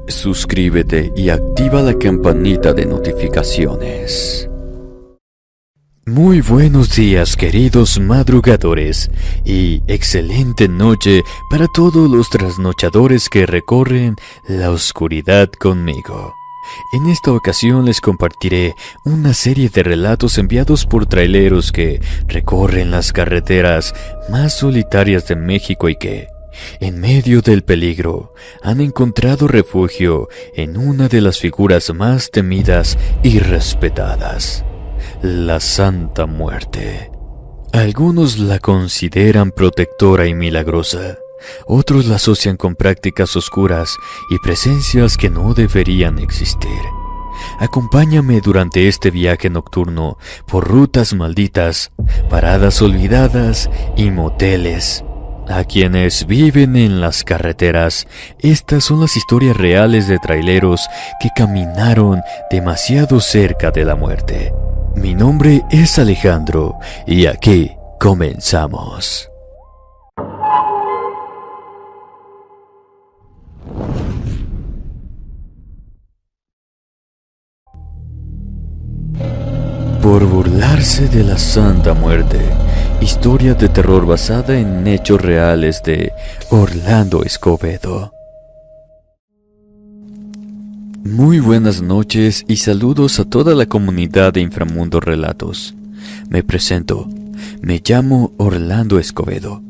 suscríbete y activa la campanita de notificaciones. Muy buenos días, queridos madrugadores, y excelente noche para todos los trasnochadores que recorren la oscuridad conmigo. En esta ocasión les compartiré una serie de relatos enviados por traileros que recorren las carreteras más solitarias de México y que, en medio del peligro, han encontrado refugio en una de las figuras más temidas y respetadas, la Santa Muerte. Algunos la consideran protectora y milagrosa. Otros la asocian con prácticas oscuras y presencias que no deberían existir. Acompáñame durante este viaje nocturno por rutas malditas, paradas olvidadas y moteles. A quienes viven en las carreteras, estas son las historias reales de traileros que caminaron demasiado cerca de la muerte. Mi nombre es Alejandro y aquí comenzamos. Por burlarse de la Santa Muerte, historia de terror basada en hechos reales de Orlando Escobedo. Muy buenas noches y saludos a toda la comunidad de Inframundo Relatos. Me presento, me llamo Orlando Escobedo.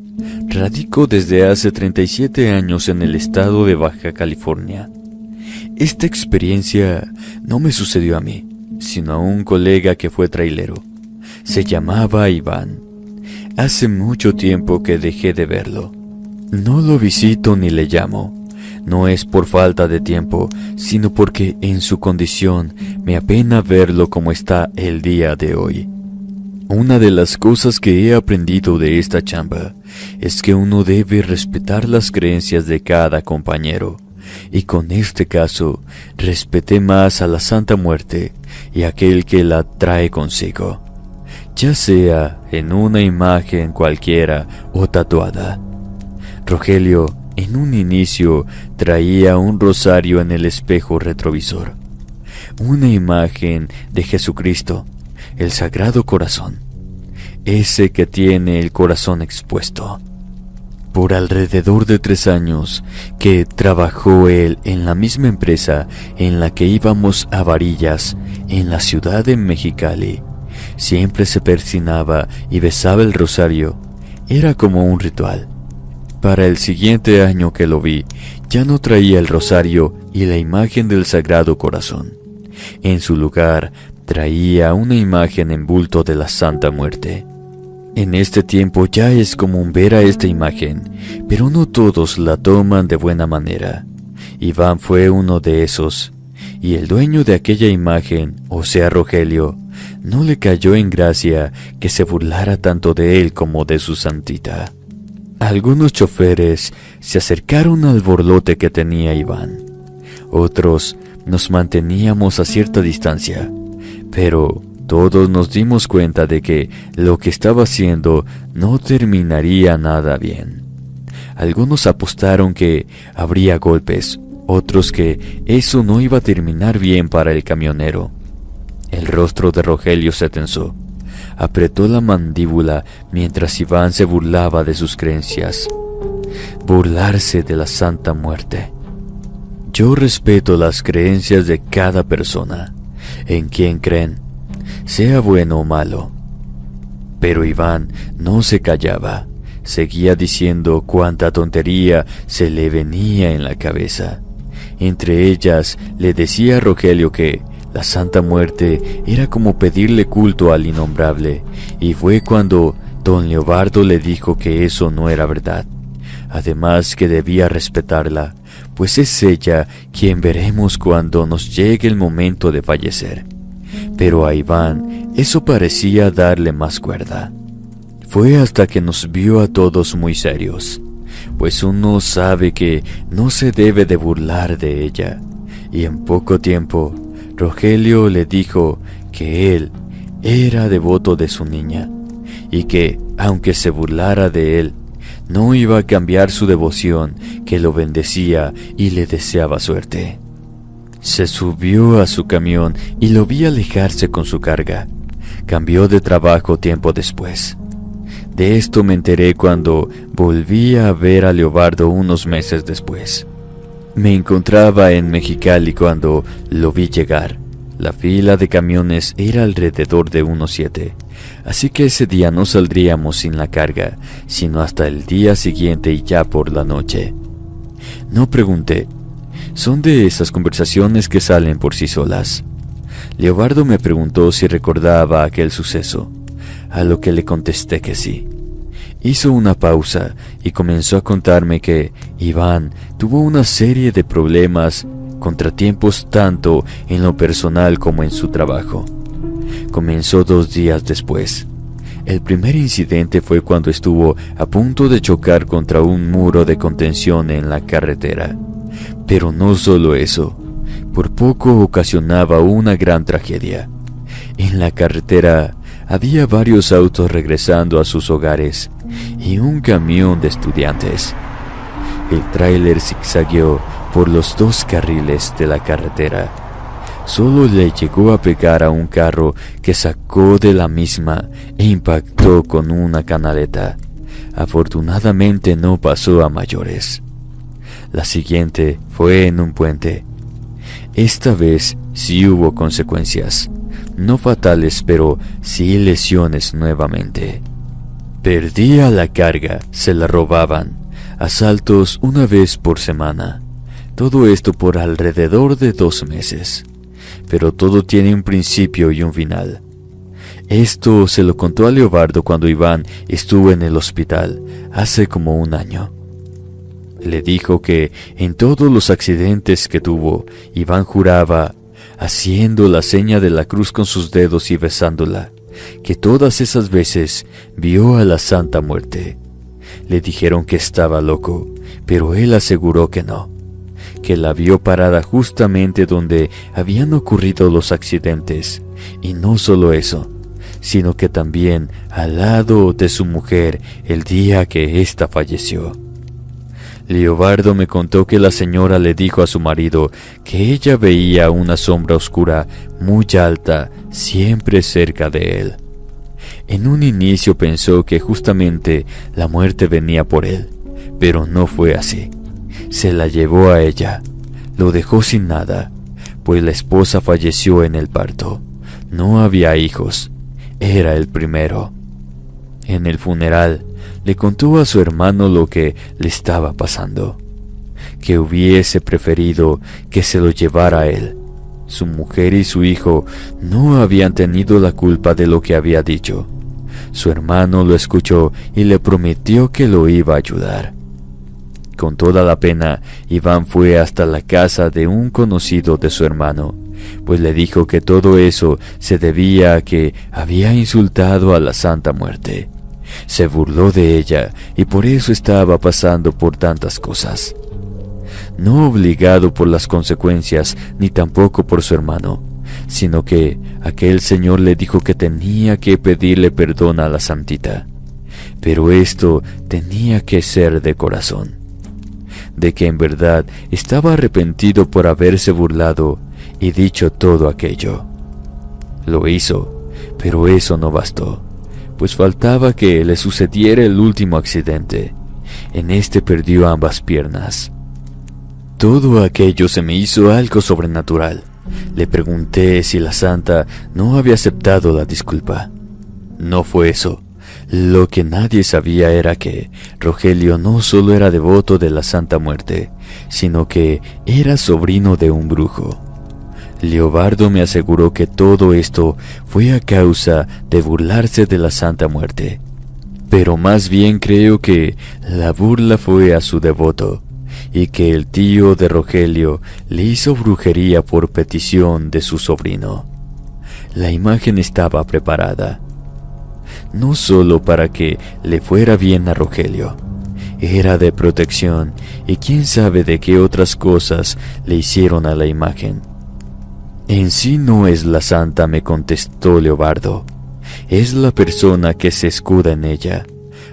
Radico desde hace 37 años en el estado de Baja California. Esta experiencia no me sucedió a mí, sino a un colega que fue trailero. Se llamaba Iván. Hace mucho tiempo que dejé de verlo. No lo visito ni le llamo. No es por falta de tiempo, sino porque en su condición me apena verlo como está el día de hoy. Una de las cosas que he aprendido de esta chamba es que uno debe respetar las creencias de cada compañero. Y con este caso, respeté más a la Santa Muerte y a aquel que la trae consigo, ya sea en una imagen cualquiera o tatuada. Rogelio, en un inicio, traía un rosario en el espejo retrovisor, una imagen de Jesucristo, el Sagrado Corazón, ese que tiene el corazón expuesto. Por alrededor de 3 años que trabajó él en la misma empresa en la que íbamos a varillas en la ciudad de Mexicali, siempre se persinaba y besaba el rosario. Era como un ritual. Para el siguiente año que lo vi, ya no traía el rosario y la imagen del Sagrado Corazón. En su lugar, traía una imagen en bulto de la Santa Muerte. En este tiempo ya es común ver a esta imagen, pero no todos la toman de buena manera. Iván fue uno de esos, y el dueño de aquella imagen, o sea Rogelio, no le cayó en gracia que se burlara tanto de él como de su santita. Algunos choferes se acercaron al borlote que tenía Iván. Otros nos manteníamos a cierta distancia, pero todos nos dimos cuenta de que lo que estaba haciendo no terminaría nada bien. Algunos apostaron que habría golpes, otros que eso no iba a terminar bien para el camionero. El rostro de Rogelio se tensó. Apretó la mandíbula mientras Iván se burlaba de sus creencias. Burlarse de la Santa Muerte. Yo respeto las creencias de cada persona, en quien creen, sea bueno o malo. Pero Iván no se callaba, seguía diciendo cuánta tontería se le venía en la cabeza. Entre ellas le decía a Rogelio que la Santa Muerte era como pedirle culto al innombrable, y fue cuando don Leobardo le dijo que eso no era verdad. Además que debía respetarla, pues es ella quien veremos cuando nos llegue el momento de fallecer. Pero a Iván eso parecía darle más cuerda. Fue hasta que nos vio a todos muy serios, pues uno sabe que no se debe de burlar de ella, y en poco tiempo Rogelio le dijo que él era devoto de su niña, y que, aunque se burlara de él, no iba a cambiar su devoción, que lo bendecía y le deseaba suerte. Se subió a su camión y lo vi alejarse con su carga. Cambió de trabajo tiempo después. De esto me enteré cuando volví a ver a Leobardo unos meses después. Me encontraba en Mexicali cuando lo vi llegar. La fila de camiones era alrededor de unos 7, así que ese día no saldríamos sin la carga, sino hasta el día siguiente y ya por la noche. No pregunté. Son de esas conversaciones que salen por sí solas. Leobardo me preguntó si recordaba aquel suceso, a lo que le contesté que sí. Hizo una pausa y comenzó a contarme que Iván tuvo una serie de problemas, contratiempos tanto en lo personal como en su trabajo. Comenzó 2 días después. El primer incidente fue cuando estuvo a punto de chocar contra un muro de contención en la carretera. Pero no solo eso, por poco ocasionaba una gran tragedia. En la carretera había varios autos regresando a sus hogares y un camión de estudiantes. El tráiler zigzagueó por los 2 carriles de la carretera. Solo le llegó a pegar a un carro que sacó de la misma e impactó con una canaleta. Afortunadamente no pasó a mayores. La siguiente fue en un puente. Esta vez sí hubo consecuencias, no fatales, pero sí lesiones nuevamente. Perdía la carga, se la robaban, asaltos una vez por semana. Todo esto por alrededor de 2 meses. Pero todo tiene un principio y un final. Esto se lo contó a Leobardo cuando Iván estuvo en el hospital, hace como 1 año. Le dijo que en todos los accidentes que tuvo, Iván juraba, haciendo la seña de la cruz con sus dedos y besándola, que todas esas veces vio a la Santa Muerte. Le dijeron que estaba loco, pero él aseguró que no, que la vio parada justamente donde habían ocurrido los accidentes, y no solo eso, sino que también al lado de su mujer el día que ésta falleció. Leobardo me contó que la señora le dijo a su marido que ella veía una sombra oscura muy alta siempre cerca de él. En un inicio pensó que justamente la muerte venía por él, pero no fue así. Se la llevó a ella, lo dejó sin nada, pues la esposa falleció en el parto. No había hijos, era el primero. En el funeral, le contó a su hermano lo que le estaba pasando, que hubiese preferido que se lo llevara a él. Su mujer y su hijo no habían tenido la culpa de lo que había dicho. Su hermano lo escuchó y le prometió que lo iba a ayudar. Con toda la pena, Iván fue hasta la casa de un conocido de su hermano, pues le dijo que todo eso se debía a que había insultado a la Santa Muerte. Se burló de ella y por eso estaba pasando por tantas cosas. No obligado por las consecuencias ni tampoco por su hermano, sino que aquel señor le dijo que tenía que pedirle perdón a la santita. Pero esto tenía que ser de corazón, de que en verdad estaba arrepentido por haberse burlado y dicho todo aquello. Lo hizo, pero eso no bastó, pues faltaba que le sucediera el último accidente. En este perdió ambas piernas. Todo aquello se me hizo algo sobrenatural. Le pregunté si la santa no había aceptado la disculpa. No fue eso. Lo que nadie sabía era que Rogelio no solo era devoto de la Santa Muerte, sino que era sobrino de un brujo. Leobardo me aseguró que todo esto fue a causa de burlarse de la Santa Muerte. Pero más bien creo que la burla fue a su devoto, y que el tío de Rogelio le hizo brujería por petición de su sobrino. La imagen estaba preparada, no solo para que le fuera bien a Rogelio, era de protección, y quién sabe de qué otras cosas le hicieron a la imagen. En sí no es la santa, me contestó Leobardo, es la persona que se escuda en ella.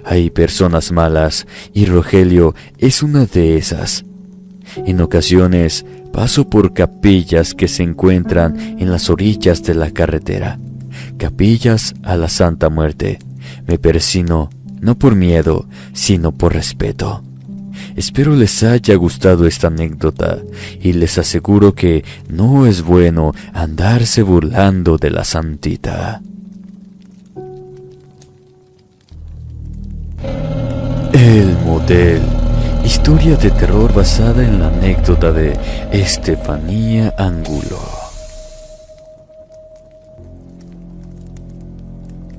Hay personas malas y Rogelio es una de esas. En ocasiones paso por capillas que se encuentran en las orillas de la carretera, capillas a la Santa Muerte. Me persino, no por miedo, sino por respeto. Espero les haya gustado esta anécdota y les aseguro que no es bueno andarse burlando de la santita. El motel. Historia de terror basada en la anécdota de Estefanía Angulo.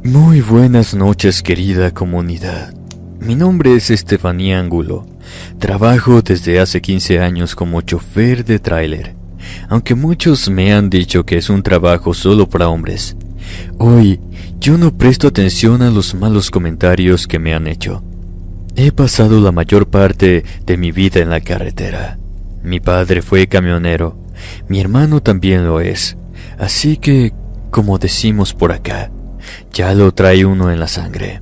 Muy buenas noches, querida comunidad. Mi nombre es Estefanía Angulo. Trabajo desde hace 15 años como chofer de tráiler, aunque muchos me han dicho que es un trabajo solo para hombres. Hoy yo no presto atención a los malos comentarios que me han hecho. He pasado la mayor parte de mi vida en la carretera. Mi padre fue camionero, mi hermano también lo es, así que, como decimos por acá, ya lo trae uno en la sangre.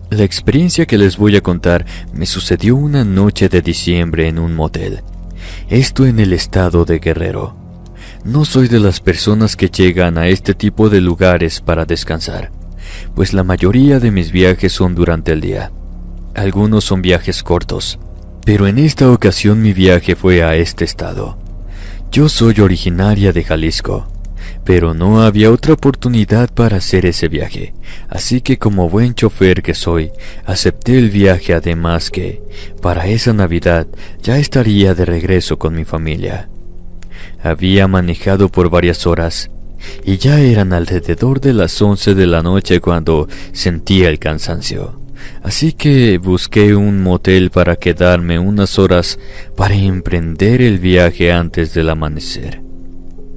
La experiencia que les voy a contar me sucedió una noche de diciembre en un motel. Esto en el estado de Guerrero. No soy de las personas que llegan a este tipo de lugares para descansar, pues la mayoría de mis viajes son durante el día. Algunos son viajes cortos, pero en esta ocasión mi viaje fue a este estado. Yo soy originaria de Jalisco, pero no había otra oportunidad para hacer ese viaje, así que como buen chofer que soy, acepté el viaje, además que, para esa Navidad, ya estaría de regreso con mi familia. Había manejado por varias horas, y ya eran alrededor de las 11 de la noche cuando sentía el cansancio. Así que busqué un motel para quedarme unas horas para emprender el viaje antes del amanecer.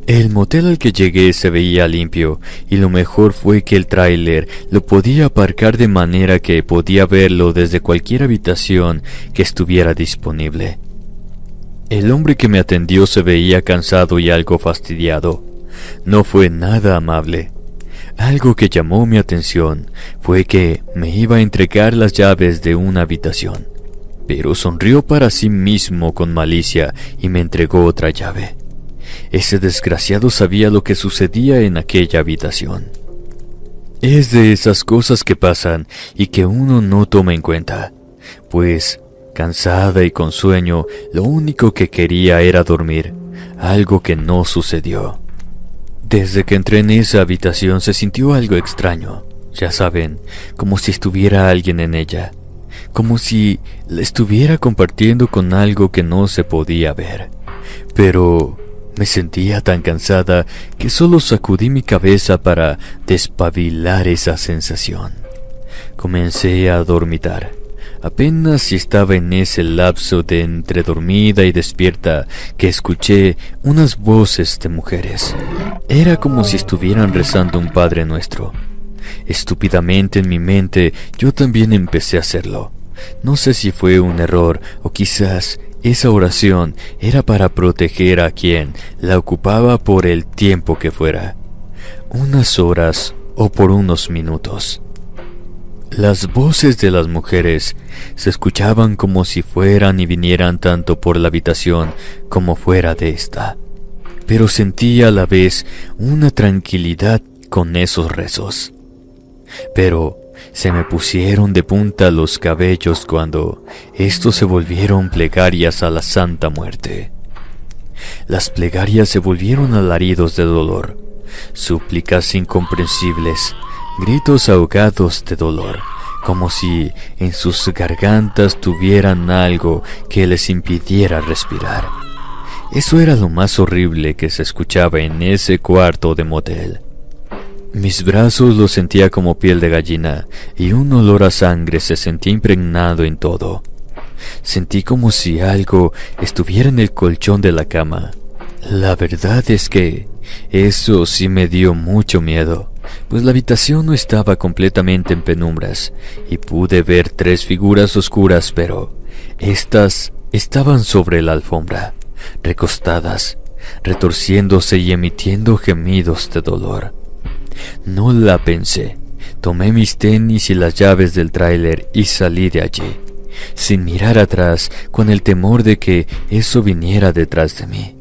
El motel al que llegué se veía limpio y lo mejor fue que el tráiler lo podía aparcar de manera que podía verlo desde cualquier habitación que estuviera disponible. El hombre que me atendió se veía cansado y algo fastidiado. No fue nada amable. Algo que llamó mi atención fue que me iba a entregar las llaves de una habitación, pero sonrió para sí mismo con malicia y me entregó otra llave. Ese desgraciado sabía lo que sucedía en aquella habitación. Es de esas cosas que pasan y que uno no toma en cuenta, pues, cansada y con sueño, lo único que quería era dormir, algo que no sucedió. Desde que entré en esa habitación se sintió algo extraño, ya saben, como si estuviera alguien en ella, como si la estuviera compartiendo con algo que no se podía ver. Pero me sentía tan cansada que solo sacudí mi cabeza para despabilar esa sensación. Comencé a dormitar. Apenas si estaba en ese lapso de entre dormida y despierta que escuché unas voces de mujeres. Era como si estuvieran rezando un Padre Nuestro. Estúpidamente en mi mente yo también empecé a hacerlo. No sé si fue un error o quizás esa oración era para proteger a quien la ocupaba por el tiempo que fuera, unas horas o por unos minutos. Las voces de las mujeres se escuchaban como si fueran y vinieran tanto por la habitación como fuera de esta, pero sentía a la vez una tranquilidad con esos rezos. Pero se me pusieron de punta los cabellos cuando estos se volvieron plegarias a la Santa Muerte. Las plegarias se volvieron alaridos de dolor, súplicas incomprensibles, gritos ahogados de dolor, como si en sus gargantas tuvieran algo que les impidiera respirar. Eso era lo más horrible que se escuchaba en ese cuarto de motel. Mis brazos los sentía como piel de gallina y un olor a sangre se sentía impregnado en todo. Sentí como si algo estuviera en el colchón de la cama. La verdad es que eso sí me dio mucho miedo, pues la habitación no estaba completamente en penumbras y pude ver 3 figuras oscuras, pero estas estaban sobre la alfombra, recostadas, retorciéndose y emitiendo gemidos de dolor. No la pensé, Tomé mis tenis y las llaves del tráiler y salí de allí, sin mirar atrás, con el temor de que eso viniera detrás de mí.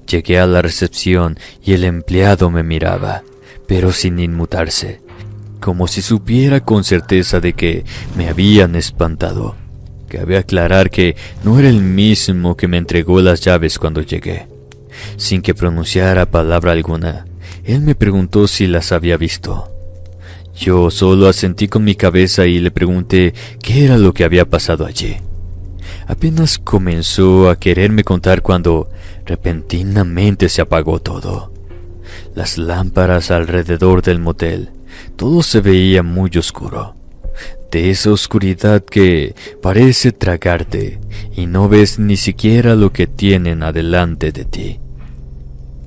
Llegué a la recepción y el empleado me miraba, pero sin inmutarse, como si supiera con certeza de que me habían espantado. Cabe aclarar que no era el mismo que me entregó las llaves cuando llegué. Sin que pronunciara palabra alguna, él me preguntó si las había visto. Yo solo asentí con mi cabeza y le pregunté qué era lo que había pasado allí. Apenas comenzó a quererme contar cuando repentinamente se apagó todo. Las lámparas alrededor del motel, todo se veía muy oscuro. De esa oscuridad que parece tragarte y no ves ni siquiera lo que tienen adelante de ti.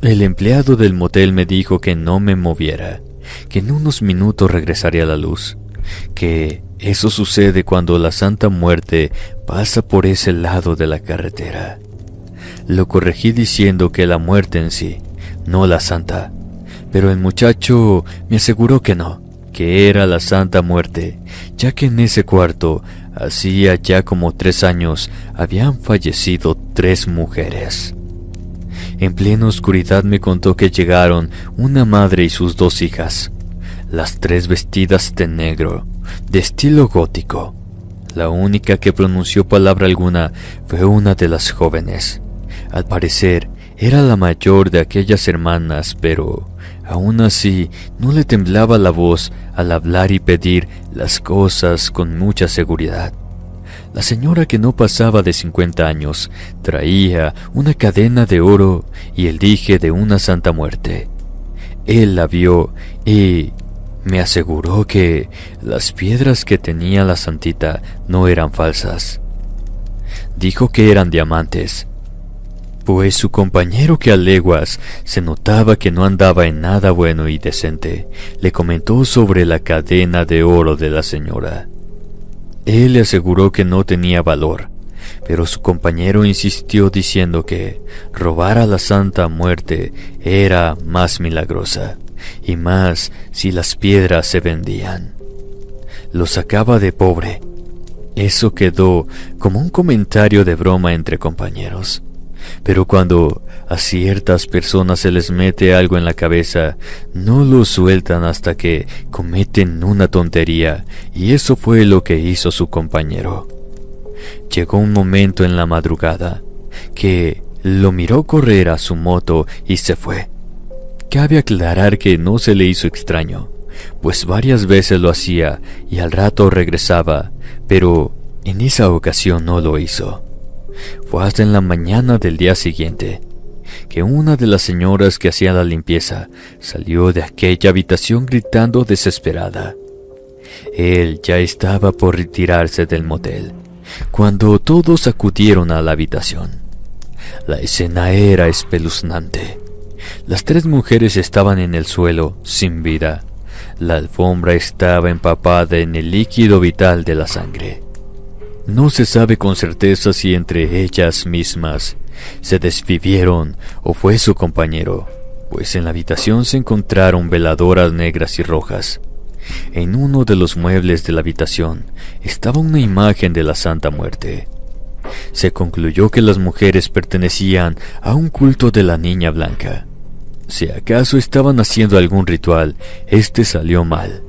El empleado del motel me dijo que no me moviera, que en unos minutos regresaría la luz, que eso sucede cuando la Santa Muerte pasa por ese lado de la carretera. Lo corregí diciendo que la muerte en sí, no la Santa, pero el muchacho me aseguró que no, que era la Santa Muerte, ya que en ese cuarto, hacía ya como 3 años, habían fallecido 3 mujeres. En plena oscuridad me contó que llegaron una madre y sus 2 hijas, las 3 vestidas de negro, de estilo gótico. La única que pronunció palabra alguna fue una de las jóvenes. Al parecer, era la mayor de aquellas hermanas, pero aún así no le temblaba la voz al hablar y pedir las cosas con mucha seguridad. La señora, que no pasaba de 50 años, traía una cadena de oro y el dije de una Santa Muerte. Él la vio y me aseguró que las piedras que tenía la santita no eran falsas. Dijo que eran diamantes, pues su compañero, que a leguas se notaba que no andaba en nada bueno y decente, le comentó sobre la cadena de oro de la señora. Él le aseguró que no tenía valor, pero su compañero insistió diciendo que robar a la Santa Muerte era más milagrosa, y más si las piedras se vendían. Lo sacaba de pobre. Eso quedó como un comentario de broma entre compañeros. Pero cuando a ciertas personas se les mete algo en la cabeza, no lo sueltan hasta que cometen una tontería, y eso fue lo que hizo su compañero. Llegó un momento en la madrugada que lo miró correr a su moto y se fue. Cabe aclarar que no se le hizo extraño, pues varias veces lo hacía y al rato regresaba, pero en esa ocasión no lo hizo. Fue hasta en la mañana del día siguiente que una de las señoras que hacía la limpieza salió de aquella habitación gritando desesperada. Él ya estaba por retirarse del motel cuando todos acudieron a la habitación. La escena era espeluznante. Las 3 mujeres estaban en el suelo, sin vida. La alfombra estaba empapada en el líquido vital de la sangre. No se sabe con certeza si entre ellas mismas se desvivieron o fue su compañero, pues en la habitación se encontraron veladoras negras y rojas. En uno de los muebles de la habitación estaba una imagen de la Santa Muerte. Se concluyó que las mujeres pertenecían a un culto de la Niña Blanca. Si acaso estaban haciendo algún ritual, este salió mal.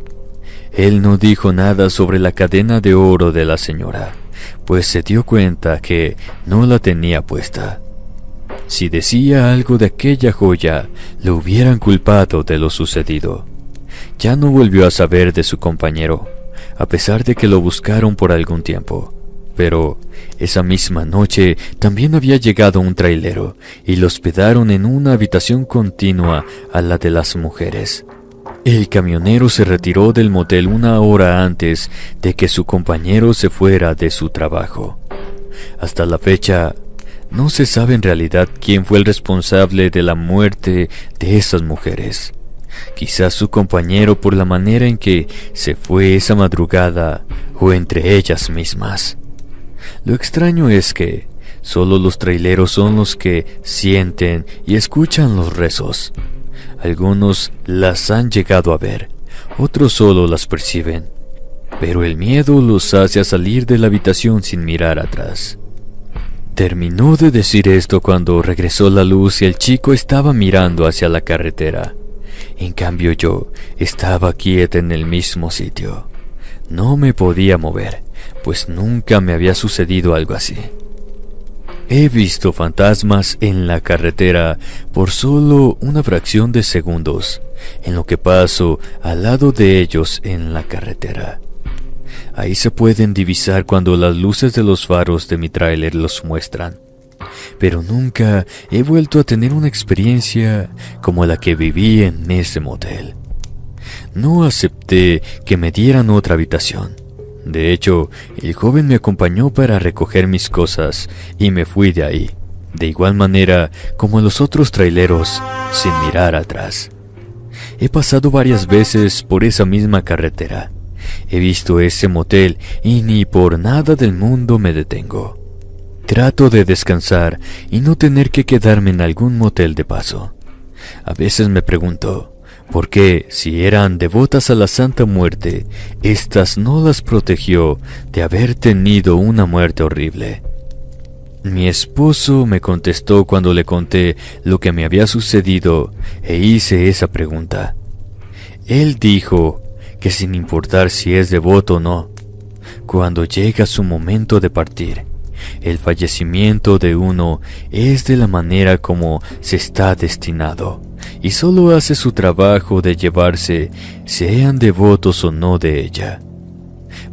Él no dijo nada sobre la cadena de oro de la señora, pues se dio cuenta que no la tenía puesta. Si decía algo de aquella joya, lo hubieran culpado de lo sucedido. Ya no volvió a saber de su compañero, a pesar de que lo buscaron por algún tiempo. Pero esa misma noche también había llegado un trailero y lo hospedaron en una habitación continua a la de las mujeres. El camionero se retiró del motel 1 hora antes de que su compañero se fuera de su trabajo. Hasta la fecha, no se sabe en realidad quién fue el responsable de la muerte de esas mujeres. Quizás su compañero por la manera en que se fue esa madrugada, o entre ellas mismas. Lo extraño es que solo los traileros son los que sienten y escuchan los rezos. Algunos las han llegado a ver, otros solo las perciben, pero el miedo los hace salir de la habitación sin mirar atrás. Terminó de decir esto cuando regresó la luz y el chico estaba mirando hacia la carretera. En cambio yo estaba quieta en el mismo sitio. No me podía mover, pues nunca me había sucedido algo así. He visto fantasmas en la carretera por solo una fracción de segundos, en lo que paso al lado de ellos en la carretera. Ahí se pueden divisar cuando las luces de los faros de mi tráiler los muestran. Pero nunca he vuelto a tener una experiencia como la que viví en ese motel. No acepté que me dieran otra habitación. De hecho, el joven me acompañó para recoger mis cosas y me fui de ahí, de igual manera como los otros traileros, sin mirar atrás. He pasado varias veces por esa misma carretera. He visto ese motel y ni por nada del mundo me detengo. Trato de descansar y no tener que quedarme en algún motel de paso. A veces me pregunto, ¿por qué, si eran devotas a la Santa Muerte, éstas no las protegió de haber tenido una muerte horrible? Mi esposo me contestó cuando le conté lo que me había sucedido e hice esa pregunta. Él dijo que sin importar si es devoto o no, cuando llega su momento de partir, el fallecimiento de uno es de la manera como se está destinado, y solo hace su trabajo de llevarse, sean devotos o no de ella,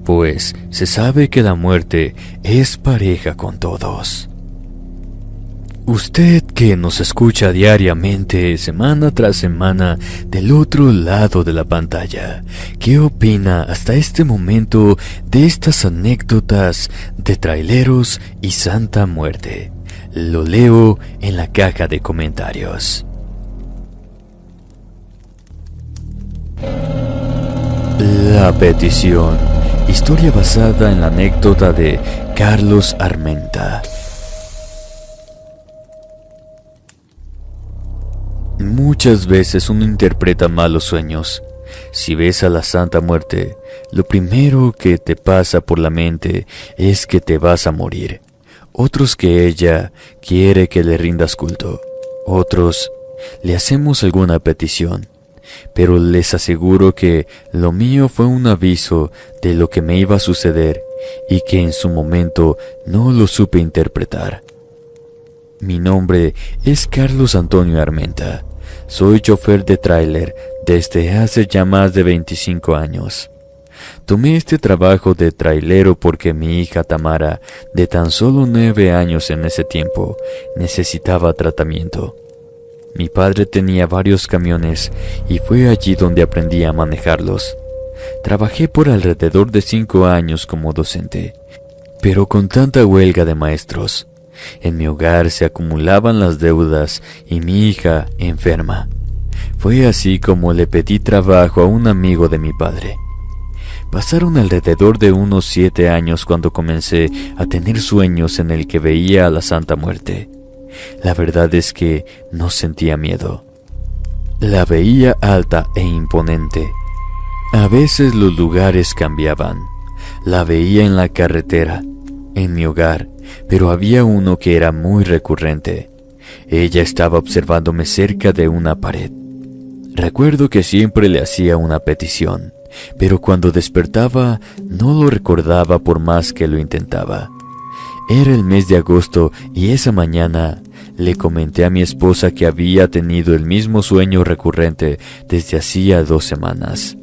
pues se sabe que la muerte es pareja con todos. Usted que nos escucha diariamente, semana tras semana, del otro lado de la pantalla, ¿qué opina hasta este momento de estas anécdotas de traileros y Santa Muerte? Lo leo en la caja de comentarios. La petición. Historia basada en la anécdota de Carlos Armenta. Muchas veces uno interpreta mal los sueños. Si ves a la Santa Muerte, lo primero que te pasa por la mente es que te vas a morir. Otros que ella quiere que le rindas culto. Otros le hacemos alguna petición. Pero les aseguro que lo mío fue un aviso de lo que me iba a suceder y que en su momento no lo supe interpretar. Mi nombre es Carlos Antonio Armenta. Soy chofer de tráiler desde hace ya más de 25 años. Tomé este trabajo de trailero porque mi hija Tamara, de tan solo 9 años en ese tiempo, necesitaba tratamiento. Mi padre tenía varios camiones y fue allí donde aprendí a manejarlos. Trabajé por alrededor de 5 años como docente, pero con tanta huelga de maestros, en mi hogar se acumulaban las deudas y mi hija enferma. Fue así como le pedí trabajo a un amigo de mi padre. Pasaron alrededor de unos 7 años cuando comencé a tener sueños en el que veía a la Santa Muerte. La verdad es que no sentía miedo. La veía alta e imponente. A veces los lugares cambiaban. La veía en la carretera, en mi hogar, pero había uno que era muy recurrente. Ella estaba observándome cerca de una pared. Recuerdo que siempre le hacía una petición, pero cuando despertaba no lo recordaba por más que lo intentaba. Era el mes de agosto y esa mañana le comenté a mi esposa que había tenido el mismo sueño recurrente desde hacía 2 semanas.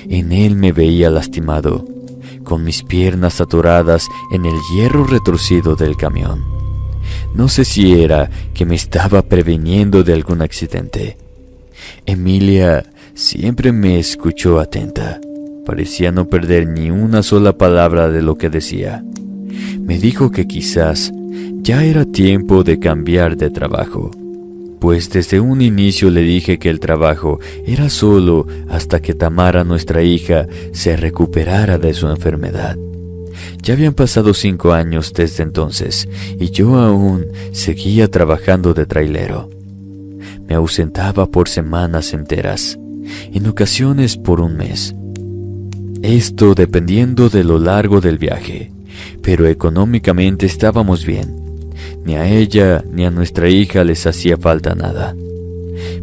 En él me veía lastimado, con mis piernas atoradas en el hierro retorcido del camión. No sé si era que me estaba previniendo de algún accidente. Emilia siempre me escuchó atenta. Parecía no perder ni una sola palabra de lo que decía. Me dijo que quizás ya era tiempo de cambiar de trabajo, pues desde un inicio le dije que el trabajo era solo hasta que Tamara, nuestra hija, se recuperara de su enfermedad. Ya habían pasado 5 años desde entonces y yo aún seguía trabajando de trailero. Me ausentaba por semanas enteras. en ocasiones por un mes. Esto dependiendo de lo largo del viaje, pero económicamente estábamos bien. Ni a ella ni a nuestra hija les hacía falta nada.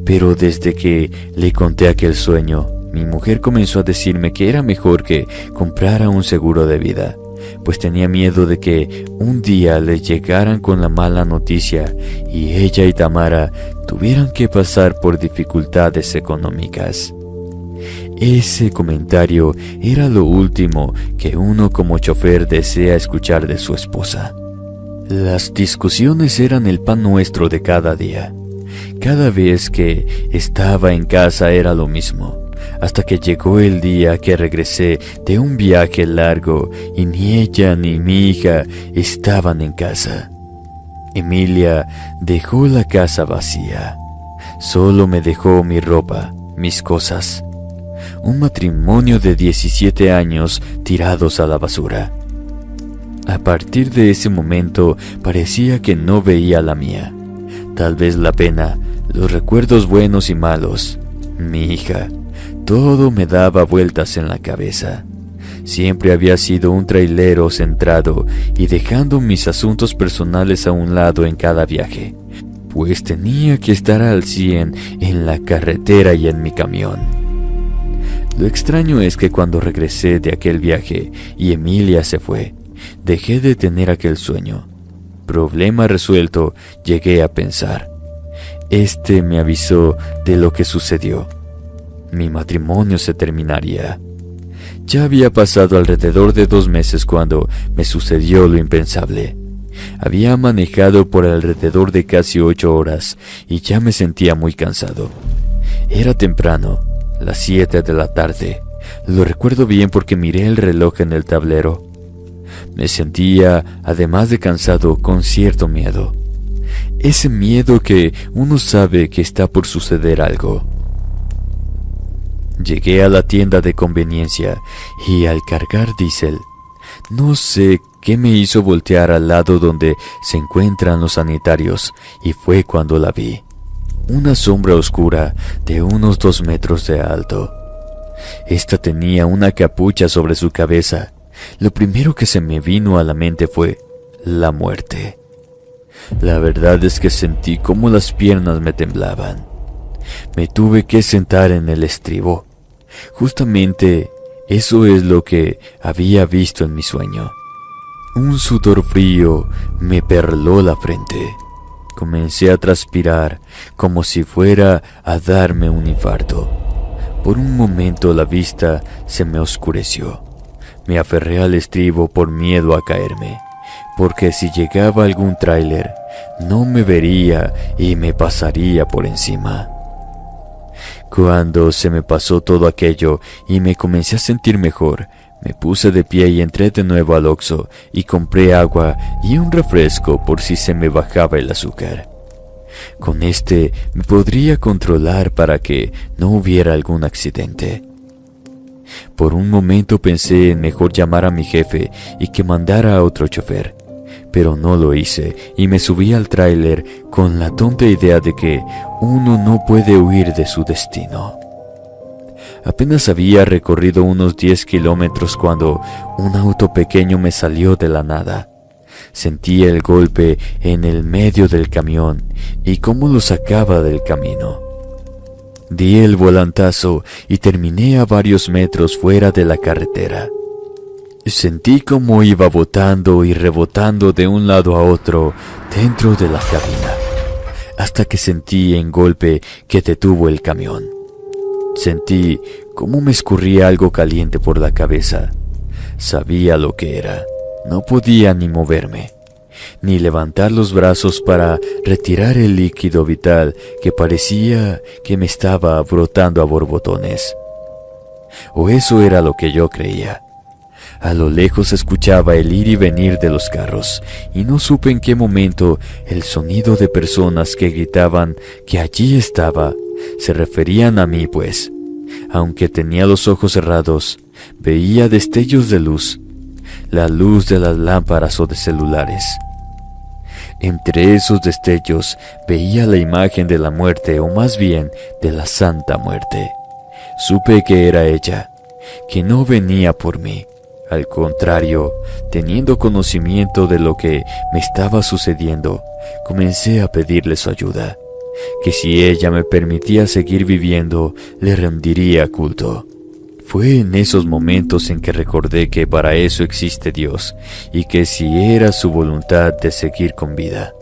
Pero desde que le conté aquel sueño, mi mujer comenzó a decirme que era mejor que comprara un seguro de vida, pues tenía miedo de que un día les llegaran con la mala noticia y ella y Tamara tuvieran que pasar por dificultades económicas. Ese comentario era lo último que uno como chofer desea escuchar de su esposa. Las discusiones eran el pan nuestro de cada día. Cada vez que estaba en casa era lo mismo, hasta que llegó el día que regresé de un viaje largo y ni ella ni mi hija estaban en casa. Emilia dejó la casa vacía. Solo me dejó mi ropa, mis cosas. Un matrimonio de 17 años tirados a la basura. A partir de ese momento parecía que no veía la mía. Tal vez la pena, los recuerdos buenos y malos, mi hija, todo me daba vueltas en la cabeza. Siempre había sido un trailero centrado y dejando mis asuntos personales a un lado en cada viaje, pues tenía que estar al 100 en la carretera y en mi camión. Lo extraño es que cuando regresé de aquel viaje y Emilia se fue, dejé de tener aquel sueño. Problema resuelto, llegué a pensar. Este me avisó de lo que sucedió. Mi matrimonio se terminaría. Ya había pasado alrededor de 2 meses cuando me sucedió lo impensable. Había manejado por alrededor de casi 8 horas y ya me sentía muy cansado. Era temprano, las 7 de la tarde. Lo recuerdo bien porque miré el reloj en el tablero. Me sentía, además de cansado, con cierto miedo. Ese miedo que uno sabe que está por suceder algo. Llegué a la tienda de conveniencia y al cargar diésel, no sé qué me hizo voltear al lado donde se encuentran los sanitarios y fue cuando la vi. Una sombra oscura de unos 2 metros de alto. Esta tenía una capucha sobre su cabeza. Lo primero que se me vino a la mente fue la muerte. La verdad es que sentí cómo las piernas me temblaban. Me tuve que sentar en el estribo. Justamente eso es lo que había visto en mi sueño. Un sudor frío me perló la frente. Comencé a transpirar como si fuera a darme un infarto. Por un momento la vista se me oscureció. Me aferré al estribo por miedo a caerme, porque si llegaba algún tráiler, no me vería y me pasaría por encima. Cuando se me pasó todo aquello y me comencé a sentir mejor, me puse de pie y entré de nuevo al Oxxo y compré agua y un refresco por si se me bajaba el azúcar. Con este me podría controlar para que no hubiera algún accidente. Por un momento pensé en mejor llamar a mi jefe y que mandara a otro chofer, pero no lo hice y me subí al tráiler con la tonta idea de que uno no puede huir de su destino. Apenas había recorrido unos 10 kilómetros cuando un auto pequeño me salió de la nada. Sentí el golpe en el medio del camión y cómo lo sacaba del camino. Di el volantazo y terminé a varios metros fuera de la carretera. Sentí cómo iba botando y rebotando de un lado a otro dentro de la cabina, hasta que sentí en golpe que detuvo el camión. Sentí cómo me escurría algo caliente por la cabeza. Sabía lo que era. No podía ni moverme, ni levantar los brazos para retirar el líquido vital que parecía que me estaba brotando a borbotones. O eso era lo que yo creía. A lo lejos escuchaba el ir y venir de los carros, y no supe en qué momento el sonido de personas que gritaban que allí estaba se referían a mí, pues, aunque tenía los ojos cerrados, veía destellos de luz, la luz de las lámparas o de celulares. Entre esos destellos veía la imagen de la muerte, o más bien de la Santa Muerte, Supe que era ella, que no venía por mí. Al contrario, teniendo conocimiento de lo que me estaba sucediendo, comencé a pedirle su ayuda, que si ella me permitía seguir viviendo, le rendiría culto. Fue en esos momentos en que recordé que para eso existe Dios, y que si era su voluntad de seguir con vida.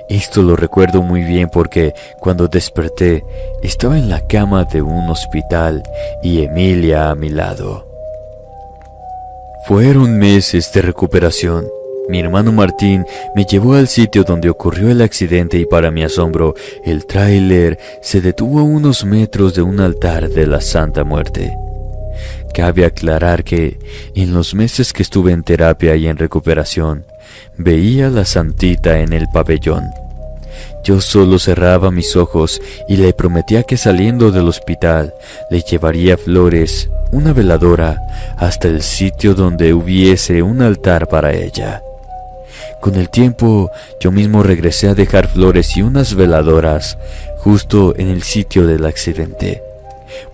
Esto lo recuerdo muy bien porque cuando desperté, estaba en la cama de un hospital y Emilia a mi lado. Fueron meses de recuperación. Mi hermano Martín me llevó al sitio donde ocurrió el accidente y para mi asombro, el tráiler se detuvo a unos metros de un altar de la Santa Muerte. Cabe aclarar que, en los meses que estuve en terapia y en recuperación, veía a la santita en el pabellón. Yo solo cerraba mis ojos y le prometía que saliendo del hospital le llevaría flores, una veladora, hasta el sitio donde hubiese un altar para ella. Con el tiempo, yo mismo regresé a dejar flores y unas veladoras justo en el sitio del accidente,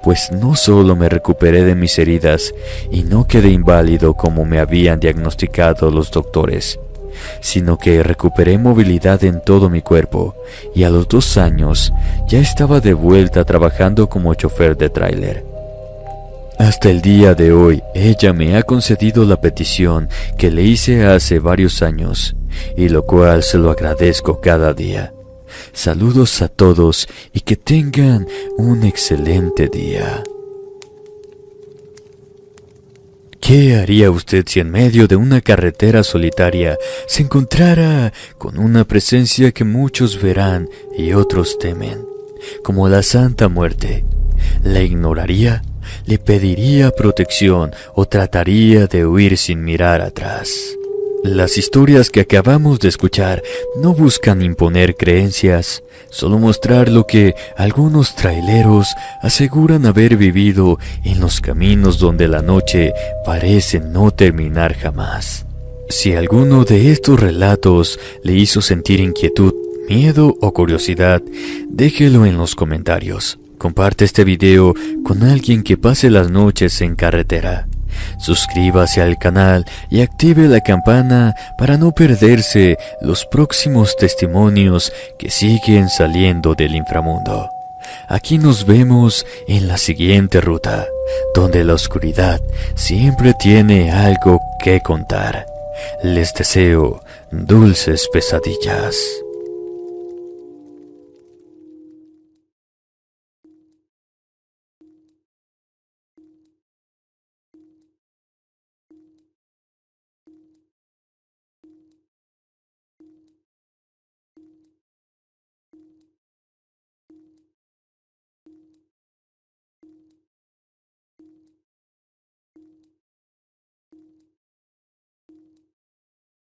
pues no solo me recuperé de mis heridas y no quedé inválido como me habían diagnosticado los doctores, sino que recuperé movilidad en todo mi cuerpo y a los 2 años ya estaba de vuelta trabajando como chofer de tráiler. Hasta el día de hoy, ella me ha concedido la petición que le hice hace varios años, y lo cual se lo agradezco cada día. Saludos a todos y que tengan un excelente día. ¿Qué haría usted si en medio de una carretera solitaria se encontrara con una presencia que muchos verán y otros temen, como la Santa Muerte? ¿La ignoraría? ¿Le pediría protección o trataría de huir sin mirar atrás? Las historias que acabamos de escuchar no buscan imponer creencias, solo mostrar lo que algunos traileros aseguran haber vivido en los caminos donde la noche parece no terminar jamás. Si alguno de estos relatos le hizo sentir inquietud, miedo o curiosidad, déjelo en los comentarios. Comparte este video con alguien que pase las noches en carretera. Suscríbase al canal y active la campana para no perderse los próximos testimonios que siguen saliendo del inframundo. Aquí nos vemos en la siguiente ruta, donde la oscuridad siempre tiene algo que contar. Les deseo dulces pesadillas.